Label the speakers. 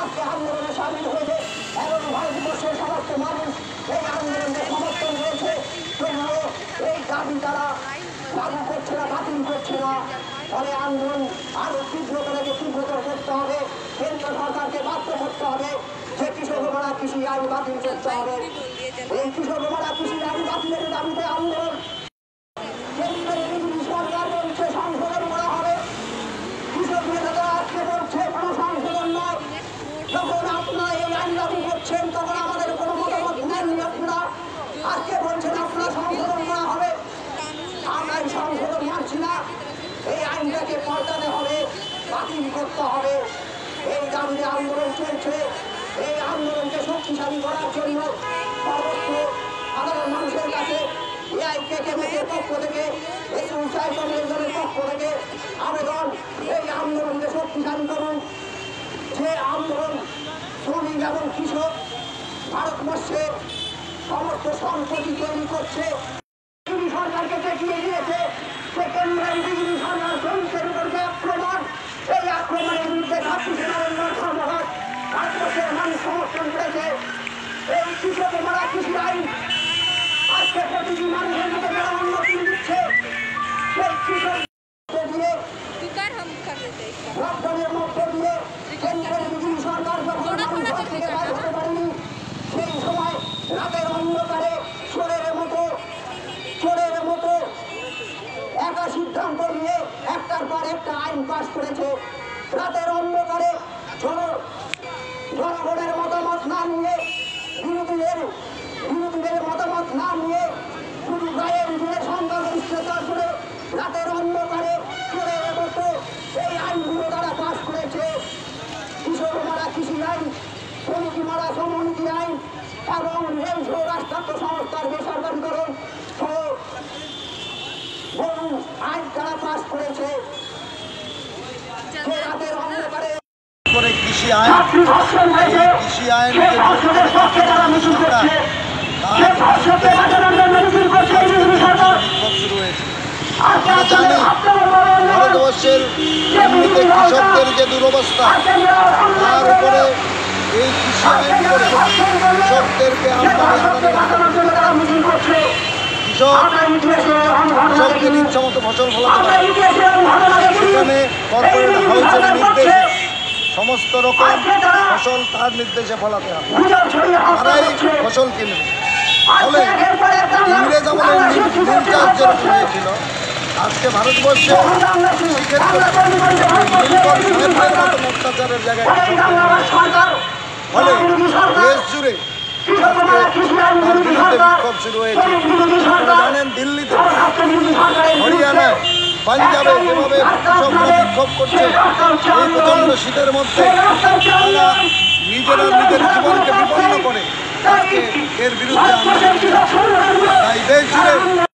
Speaker 1: আজকে আন্দোলনে সামিল হয়েছে এবং ভারতবর্ষের সমস্ত মানুষ এই আন্দোলনকে সমর্থন করেছে। তবুও এই দাবি তারা লাগু করছে না, বাতিল করছে না। ফলে আন্দোলন আরো তীব্রতর করতে হবে। কেন্দ্র সরকারকে বাধ্য করতে হবে যে কৃষক মারা কৃষি আইন বাতিল করতে হবে। এই কৃষক মারা কৃষি আইন বাতিলের দাবিতে আন্দোলন কেন্দ্রের বিজেপি সরকার বলছে সংশোধন করা হবে। কৃষক নেতারা আজকে বলছে কোনো সংশোধন নয়। যখন আপনারা এই আইন লাগু করছেন তখন আমাদের কোনো মতামত নেননি আপনারা। আজকে বলছেন আপনারা সংশোধন করা হবে। আমরা এই সংশোধন মানছি না। এই আইনটাকে পাল্টাতে হবে, বাতিল করতে হবে। এই দাবিতে আন্দোলন চলছে। এই আন্দোলনকে শক্তিশালী করার জন্য সর্বত্র সাধারণ মানুষের কাছে এআইকেকেএমের পক্ষ থেকে দলের পক্ষ থেকে আবেদন, এই আন্দোলনকে শক্তিশালী করুন। যে আন্দোলন শ্রমিক এবং কৃষক ভারতবর্ষের সমস্ত সম্পত্তি তৈরি করছে, সরকারকে দেখিয়ে দিয়েছে যে কেন্দ্রের বিজেপি সরকার শ্রমিকের উপর যে আক্রমণ, এই আক্রমণের বিরুদ্ধে 26 নভেম্বর সর্বভাগ ভারতবর্ষের মানুষ সমর্থন করেছে। এই কৃষক মারা কৃষি আইন আজকে প্রতিটি মানুষের মধ্যে যারা উন্নতি দিচ্ছে, সেই কৃষক দিয়ে লকডাউনের মধ্য দিয়ে কেন্দ্রের বিজেপি সরকার যখন মানুষ থেকে বাইরে হতে পারেনি, সেই সময় রাতের অন্ধকারে চোরের মতো একা সিদ্ধান্ত নিয়ে একটার পর একটা আইন পাশ করেছে। রাতের অন্ধকারে জনগণের মতামত না নিয়ে, বিরোধীদের মতামত না নিয়ে, শুধু গায়ের জুড়ে সংখ্যাগরিষ্ঠতা করে রাতের অন্ধকারে চোরের মতো এই আইনগুলো তারা পাশ করেছে। কৃষক মারা কৃষি আইন, সমিতি মারা সমিতি আইন এবং রেল সহ রাষ্ট্রায়ত্ত সংস্থার বেসরকারীকরণ সহ বহু আইন তারা পাশ করেছে। রাতের অন্ধকারে
Speaker 2: কৃষি আইন ভারতবর্ষের এমনিতে কৃষকদের যে দুরবস্থা, তার উপরে এই কৃষি আইন করে কৃষকদেরকে কৃষকদের ইচ্ছা মতো ফসল ফলাতে পারে। সেখানে কর্পোরেট হাউসের নির্দেশে সমস্ত রকম ফসল তার নির্দেশে ফলাতে হবে, তারাই ফসল কিনবে। ফলে ইংরেজ আমলের নীল চাষ যেরকম হয়েছিল, আজকে ভারতবর্ষে কৃষিক্ষেত্রে অত্যাচারের জায়গায় ফলে দেশ জুড়ে তার বিরুদ্ধে বিক্ষোভ শুরু হয়েছে। আপনারা জানেন, দিল্লিতে, হরিয়ানায়, পাঞ্জাবে যেভাবে কৃষকরা বিক্ষোভ করছে এই প্রচণ্ড শীতের মধ্যে, তারা নিজেরা নিজের জীবনকে বিপন্ন করে আজকে এর বিরুদ্ধে আন্দোলন। তাই দেশ জুড়ে